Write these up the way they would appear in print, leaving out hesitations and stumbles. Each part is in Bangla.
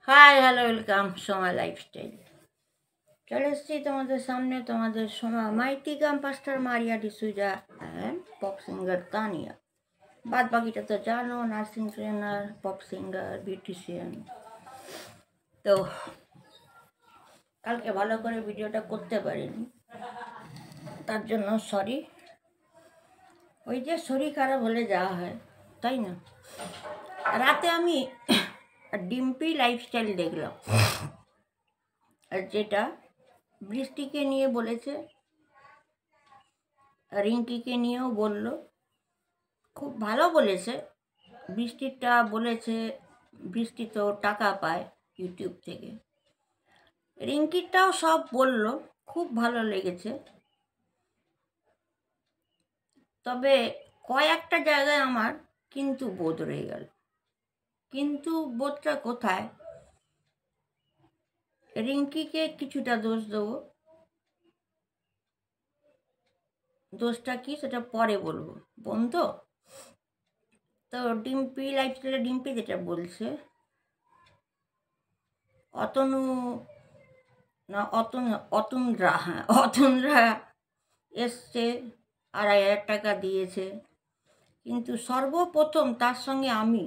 High hello welcome Soma lifestyle. চলে এসেছি তোমাদের সামনে, তোমাদের সোমা মাইটি গাম pastor Maria D'Souza and pop singer Tania. বাদ বাকিটা তো জানো, nursing trainer, pop singer, beautician. তো কালকে ভালো করে ভিডিওটা করতে পারিনি, তার জন্য সরি। ওই যে শরীর খারাপ হলে যাওয়া হয়, তাই না? রাতে আমি ডিম্পি লাইফস্টাইল দেখলাম, আর যেটা বৃষ্টিকে নিয়ে বলেছে, রিঙ্কিকে নিয়েও বলল, খুব ভালো বলেছে। বৃষ্টিটা বলেছে বৃষ্টি তো টাকা পায় ইউটিউব থেকে, রিঙ্কিটাও সব বলল, খুব ভালো লেগেছে। তবে কয়েকটা জায়গায় আমার কিন্তু বোধ রয়ে গেল। কিন্তু বোধটা কোথায়? রিঙ্কিকে কিছুটা দোষ দেবো, দোষটা কি সেটা পরে বলবো, বোন তো। তো ডিম্পি লাইফস্টাইলে ডিম্পি যেটা বলছে, অতনু না অতুনরা, হ্যাঁ অতুনরা এসছে, 2,500 টাকা দিয়েছে, কিন্তু সর্বপ্রথম তার সঙ্গে আমি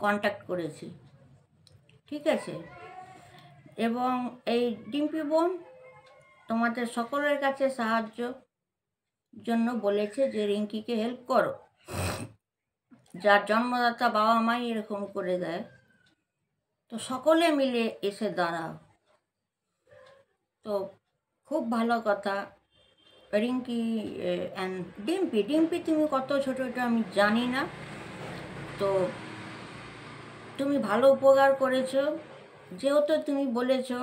কন্ট্যাক্ট করেছি, ঠিক আছে? এবং এই ডিম্পি বোন তোমাদের সকলের কাছে সাহায্য জন্য বলেছে যে রিঙ্কিকে হেল্প করো, যার জন্মদাতা বাবা মাই এরকম করে দেয়, তো সকলে মিলে এসে দাঁড়াও। তো খুব ভালো কথা। রিঙ্কি অ্যান্ড ডিম্পি, ডিম্পি তুমি কত ছোটো এটা আমি জানি না, তো তুমি ভালো উপকার করেছো। যেহেতু তুমি বলেছো,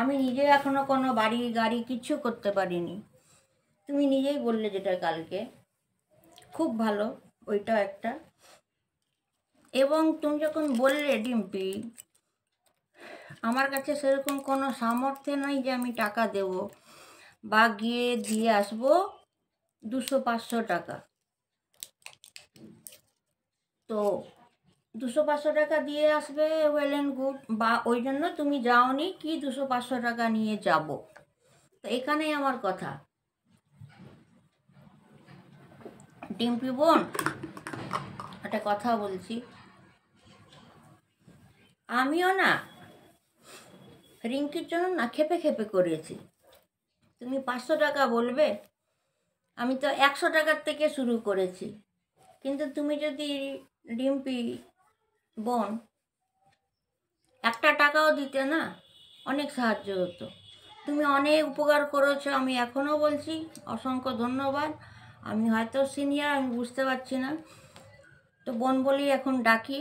আমি নিজে এখনও কোনো বাড়ি গাড়ি কিচ্ছু করতে পারিনি, তুমি নিজেই বললে যেটা কালকে, খুব ভালো ওইটা একটা। এবং তুমি যখন বললে ডিম্পি, আমার কাছে সেরকম কোনো সামর্থ্য নেই যে আমি টাকা দেব বা গিয়ে দিয়ে আসবো 200-500 টাকা। তো 200-500 টাকা দিয়ে আসবে, ওয়েল অ্যান্ড গুড, বা ওই জন্য তুমি যাওনি কি 200-500 টাকা নিয়ে যাব। তো এখানেই আমার কথা। ডিম্পি বোন, একটা কথা বলছি, আমিও না রিঙ্কির জন্য না খেপে খেপে করেছি। তুমি 500 টাকা বলবে, আমি তো 100 টাকার থেকে শুরু করেছি। কিন্তু তুমি যদি ডিম্পি বোন একটা টাকাও দিতে না, অনেক সাহায্য হতো। তুমি অনেক উপকার করেছো, আমি এখনও বলছি অসংখ্য ধন্যবাদ। আমি হয়তো সিনিয়র, আমি বুঝতে পারছি না, তো বোন বলেই এখন ডাকি।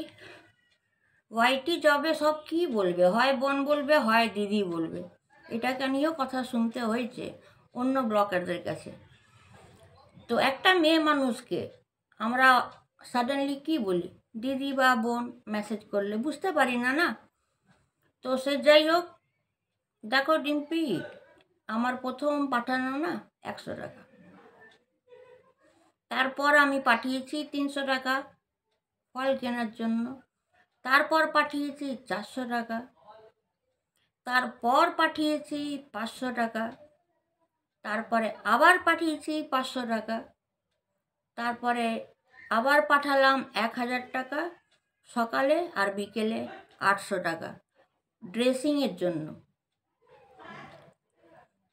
ওয়াইটি জবে সব কি বলবে, হয় বোন বলবে, হয় দিদি বলবে। এটাকে নিয়েও কথা শুনতে হয়েছে অন্য ব্লগারদের কাছে। তো একটা মেয়ে মানুষকে আমরা সাডেনলি কি বলি, দিদি বা বোন মেসেজ করলে বুঝতে পারি না, না? তো সে যাই হোক, দেখো ডিম্পি, আমার প্রথম পাঠানো না 100 টাকা, তারপর আমি পাঠিয়েছি 300 টাকা ফল কেনার জন্য, তারপর পাঠিয়েছি 400 টাকা, তারপর পাঠিয়েছি 500 টাকা, তারপরে আবার পাঠিয়েছি 500 টাকা, তারপরে আবার পাঠালাম 1000 টাকা সকালে আর বিকেলে 800 টাকা ড্রেসিংয়ের জন্য।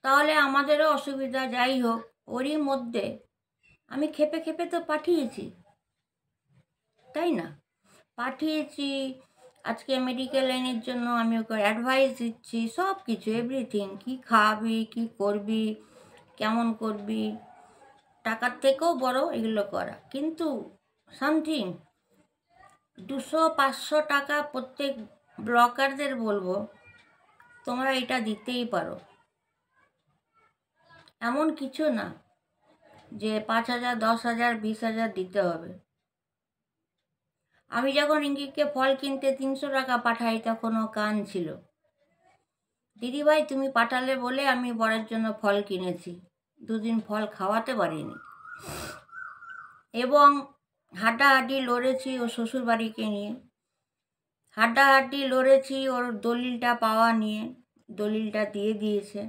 তাহলে আমাদেরও অসুবিধা, যাই হোক ওরই মধ্যে আমি খেপে খেপে তো পাঠিয়েছি, তাই না? পাঠিয়েছি। আজকে মেডিকেল লাইনের জন্য আমি ওকে অ্যাডভাইস দিচ্ছি, সব কিছু এভরিথিং, কী খাওয়াবি, কী করবি, কেমন করবি, টাকার থেকেও বড় এগুলো করা। কিন্তু সামথিং 200-500 টাকা প্রত্যেক ব্লগারদের বলবো তোমরা এটা দিতেই পারো। এমন কিছু না যে 5,000, 10,000, 20,000 দিতে হবে। আমি যখন রিঙ্কিকে ফল কিনতে 300 টাকা পাঠাই, তখনও কান ছিল, দিদিভাই তুমি পাঠালে বলে আমি বরের জন্য ফল কিনেছি, 2 দিন ফল খাওয়াতে পারিনি। এবং হাঁটাহাঁটি লড়েছি ও শ্বশুরবাড়িকে নিয়ে, হাড্ডাহাড্ডি লড়েছি ওর দলিলটা পাওয়া নিয়ে, দলিলটা দিয়ে দিয়েছে।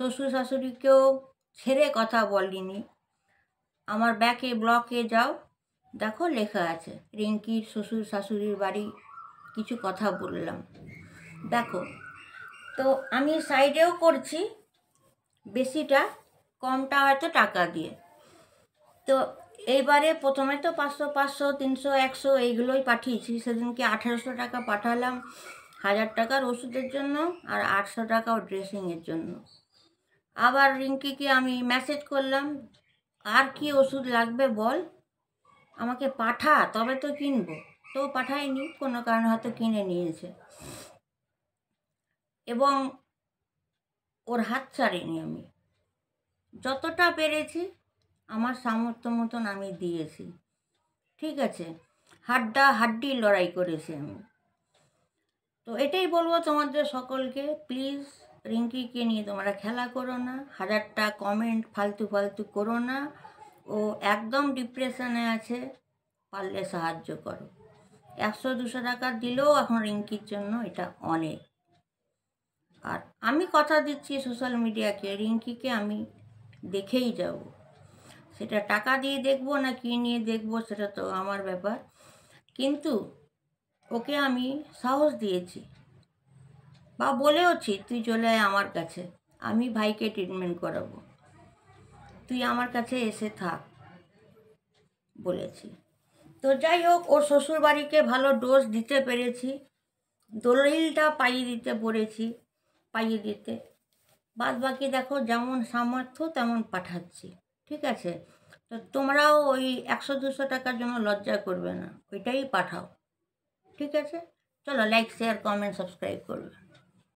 শ্বশুর শাশুড়িকেও ছেড়ে কথা বলিনি। আমার ব্লকে যাও, দেখো লেখা আছে রিঙ্কির শ্বশুর শাশুড়ির বাড়ি কিছু কথা বললাম, দেখো। তো আমি সাইডেও করছি, বেশিটা কমটা হয়তো টাকা দিয়ে। তো এইবারে প্রথমে তো 500 500 300 100 এইগুলোই পাঠিয়েছি। সেদিনকে 1800 টাকা পাঠালাম 1000 টাকার ওষুধের জন্য, আর 800 টাকা ড্রেসিংয়ের জন্য। আবার রিঙ্কিকে আমি মেসেজ করলাম, আর কি ওষুধ লাগবে বল, আমাকে পাঠা, তবে তো কিনবো। তো পাঠায়নি, কোনো কারণে হয়তো কিনে নিয়েছে, এবং ওর হাত ছাড়িনি। আমি যতটা পেরেছি আমার সামর্থ্য মতন আমি দিয়েছি, ঠিক আছে। হাড্ডি লড়াই করেছি আমি। তো এটাই বলবো তোমাদের সকলকে, প্লিজ রিঙ্কিকে নিয়ে তোমরা খেলা করো না, 1000টা কমেন্ট ফালতু ফালতু করো না। ও একদম ডিপ্রেশনে আছে, পারলে সাহায্য করো। 100-200 টাকা দিলেও এখন রিঙ্কির জন্য এটা অনেক। আর আমি কথা দিচ্ছি সোশ্যাল মিডিয়াকে, রিঙ্কিকে আমি দেখেই যাব। সেটা টাকা দিয়ে দেখবো না কি নিয়ে দেখবো সেটা তো আমার ব্যাপার, কিন্তু ওকে আমি সাহস দিয়েছি বা বলেওছি, তুই চলে আয় আমার কাছে, আমি ভাইকে ট্রিটমেন্ট করাবো, তুই আমার কাছে এসে থাক বলেছি। তো যাই হোক, ওর শ্বশুরবাড়িকে ভালো ডোজ দিতে পেরেছি, দলিলটা পাইয়ে দিতে, বাদ বাকি দেখো যেমন সামর্থ্য তেমন পাঠাচ্ছি, ঠিক আছে। তো তোমরাও ওই 100-200 টাকার জন্য লজ্জা করবে না, ওইটাই পাঠাও, ঠিক আছে। চলো, লাইক শেয়ার কমেন্ট সাবস্ক্রাইব করবে।